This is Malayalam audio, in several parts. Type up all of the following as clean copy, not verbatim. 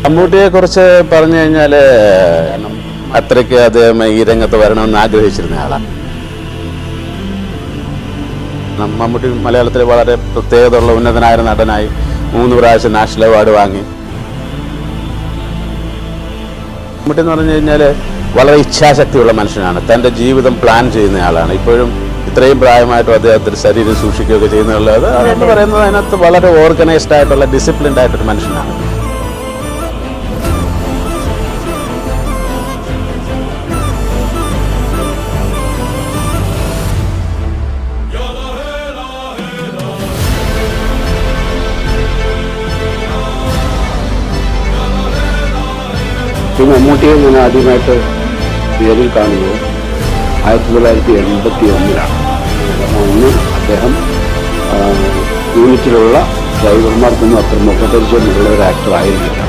മമ്മൂട്ടിയെ കുറിച്ച് പറഞ്ഞു കഴിഞ്ഞാൽ അത്രയ്ക്ക് അദ്ദേഹം ഈ രംഗത്ത് വരണമെന്ന് ആഗ്രഹിച്ചിരുന്ന ആളാണ്. മമ്മൂട്ടി മലയാളത്തിൽ വളരെ പ്രത്യേകതയുള്ള ഉന്നതനായ നടനായി 3 പ്രാവശ്യം നാഷണൽ അവാർഡ് വാങ്ങി. മമ്മൂട്ടി എന്ന് പറഞ്ഞു കഴിഞ്ഞാൽ വളരെ ഇച്ഛാശക്തിയുള്ള മനുഷ്യനാണ്. തൻ്റെ ജീവിതം പ്ലാൻ ചെയ്യുന്ന ആളാണ്. ഇപ്പോഴും ഇത്രയും പ്രായമായിട്ടും അദ്ദേഹത്തിന് ശരീരം സൂക്ഷിക്കുകയൊക്കെ ചെയ്യുന്നുള്ളത് അതെന്ന് പറയുന്നത് അതിനകത്ത് വളരെ ഓർഗനൈസ്ഡ് ആയിട്ടുള്ള ഡിസിപ്ലിൻഡ് ആയിട്ടൊരു മനുഷ്യനാണ്. മമ്മൂട്ടിയെ ഞാൻ ആദ്യമായിട്ട് നേരിൽ കാണുന്നത് 1981-ലാണ്. അന്ന് അദ്ദേഹം യൂണിറ്റിലുള്ള ഡ്രൈവർമാർക്കൊന്നും അത്ര മുഖപരിചയമുള്ള ഒരു ആക്ടർ ആയിരുന്നില്ല.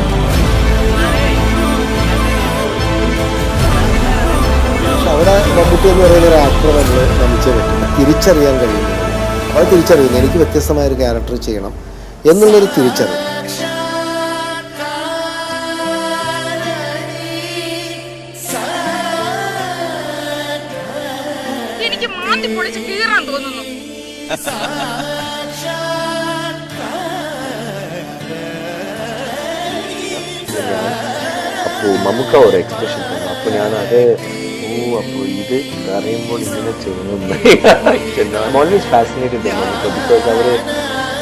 അവിടെ മമ്മൂട്ടി എന്ന് പറയുന്ന ഒരു ആക്ടർ നമ്മൾ തിരിച്ചറിയാൻ കഴിയുന്നു. അത് തിരിച്ചറിയുന്നു, എനിക്ക് വ്യത്യസ്തമായൊരു ക്യാരക്ടർ ചെയ്യണം എന്നുള്ളൊരു തിരിച്ചറിവ്. അപ്പോൾ നമുക്ക് ഒരു എക്സ്പ്രഷൻ തന്നു. അപ്പോൾ ഞാനത് അപ്പോൾ ഇത് അറിയുമ്പോൾ ഇങ്ങനെ ചെയ്യുന്നു. ഓൾവേസ് ഫാസിനേറ്റഡ് നമുക്ക്. ബിക്കോസ് അവർ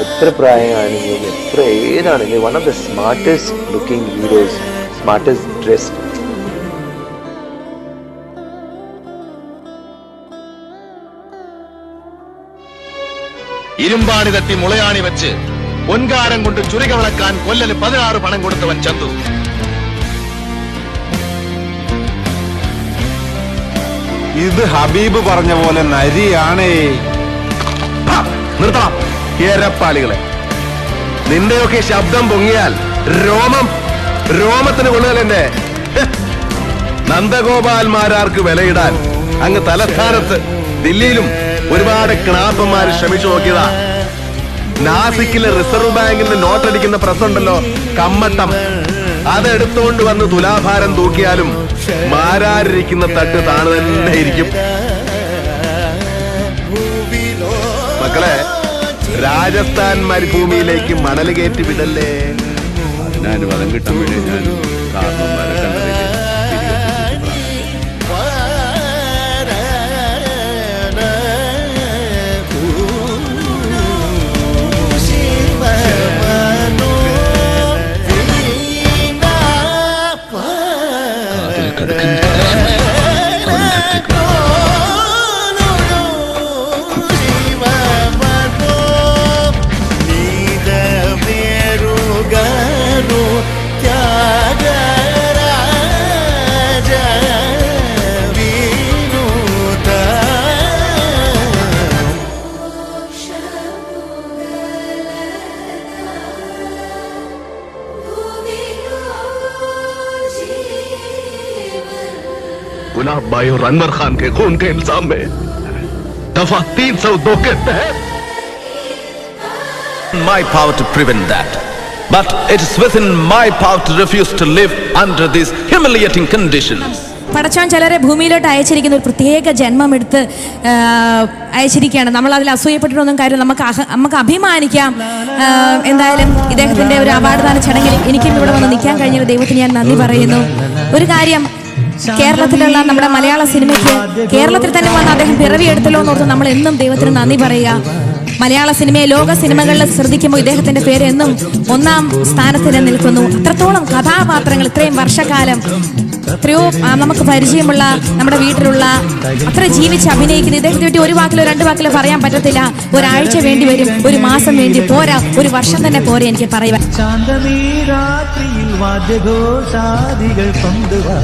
എത്ര പ്രായമാണെങ്കിലും എത്ര ഏതാണെങ്കിലും one of the smartest looking heroes, smartest dressed. ഇരുമ്പാണി തട്ടി മുളയാണി വെച്ച് പൊൻകാരം കൊണ്ട് ചുരിക വിളക്കാൻ കൊല്ലന് 16 പണം കൊടുത്തവൻ ചന്തു. ഇത് ഹബീബ് പറഞ്ഞ പോലെ നരിയാണേ. നിർത്തണം ഏരപ്പാളികളെ. നിന്റെയൊക്കെ ശബ്ദം പൊങ്ങിയാൽ രോമത്തിന് കൊള്ളുകലെന്നെ. നന്ദഗോപാൽമാരാർക്ക് വിലയിടാൻ അങ്ങ് തലസ്ഥാനത്ത് ദില്ലിയിലും ഒരുപാട് ക്ലാപ്പന്മാര് ശ്രമിച്ചു നോക്കിയതാ. നാസിക്കിലെ റിസർവ് ബാങ്കിന്റെ നോട്ടടിക്കുന്ന പ്രസ് ഉണ്ടല്ലോ, കമ്മട്ടം, അതെടുത്തോണ്ട് വന്ന് തുലാഭാരം തൂക്കിയാലും മാരാരിരിക്കുന്ന തട്ട് താണു തന്നെ ഇരിക്കും. മക്കളെ, രാജസ്ഥാൻ മരുഭൂമിയിലേക്ക് മണൽ കയറ്റി വിടല്ലേ. അതിനനുവാദം കിട്ടാൻ വേണ്ടി ഞാൻ കാരണന്മാരെ കണ്ടതിൽ गुलाब भाई और अनवर खान के खून के इल्जाम में दफा 302 के तहत my power to prevent that, but it is within my power to refuse to live under these humiliating conditions. പടച്ചോൻ ചിലരെ ഭൂമിയിലോട്ട് അയച്ചിരിക്കുന്ന ഒരു പ്രത്യേക ജന്മം എടുത്ത് അയച്ചിരിക്കുകയാണ്. നമ്മൾ അതിൽ അസൂയപ്പെട്ടിട്ടൊന്നും കാര്യം, നമുക്ക് അഭിമാനിക്കാം. എന്തായാലും ഇദ്ദേഹത്തിൻ്റെ ഒരു അവാർഡ് ദാന ചടങ്ങിൽ എനിക്കും ഇവിടെ വന്ന് നിൽക്കാൻ കഴിഞ്ഞ ദൈവത്തിന് ഞാൻ നന്ദി പറയുന്നു. ഒരു കാര്യം, കേരളത്തിലുള്ള നമ്മുടെ മലയാള സിനിമയ്ക്ക് കേരളത്തിൽ തന്നെ വന്ന് അദ്ദേഹം പിറവിയെടുത്തല്ലോ എന്നോർത്ത് നമ്മൾ എന്നും ദൈവത്തിന് നന്ദി പറയുക. മലയാള സിനിമയെ ലോക ശ്രദ്ധിക്കുമ്പോൾ ഇദ്ദേഹത്തിന്റെ പേര് എന്നും 1ാം സ്ഥാനത്തിൽ നിൽക്കുന്നു. അത്രത്തോളം കഥാപാത്രങ്ങൾ, ഇത്രയും വർഷക്കാലം, എത്രയോ നമുക്ക് പരിചയമുള്ള നമ്മുടെ വീട്ടിലുള്ള അത്ര ജീവിച്ച് അഭിനയിക്കുന്ന ഇദ്ദേഹത്തെ പറ്റി ഒരു വാക്കിലോ 2 വാക്കിലോ പറയാൻ പറ്റത്തില്ല. ഒരാഴ്ച വേണ്ടി വരും, ഒരു മാസം വേണ്ടി പോരാ, ഒരു വർഷം തന്നെ പോരെ എനിക്ക് പറയുവാൻ. ചാന്ദനീ രാത്രിയിൽ വാദ്യഘോഷാദികൾ കൊണ്ടുവാ.